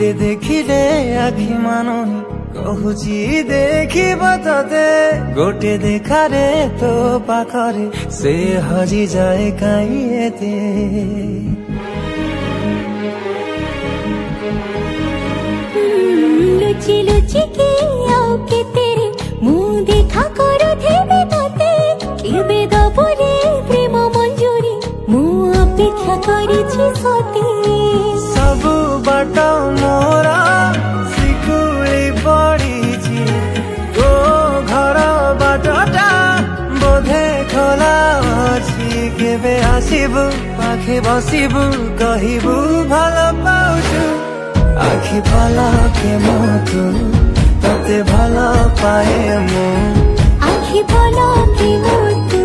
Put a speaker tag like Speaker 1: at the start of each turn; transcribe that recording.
Speaker 1: तोते देखिले आखि मानुनी कहुची देखिब तोते गोटे देखारे तो पाखरे से हजी जाए काई एते
Speaker 2: लुचि लुचि के आओ के तेरे मुँह देखा करो थे तोते केबे दबरे प्रेम मंजूरी मुँह अपेक्षा करिछि सती
Speaker 1: सब बाट मोरा सिकुली पड़ी तो घर बाटटा बोधे खोला अछि केबे आसिबु पाखे बसिबु कहिबु भल पाउछु आखि पलके मुतु तते भल पाए मु
Speaker 2: आखि पलके मुतु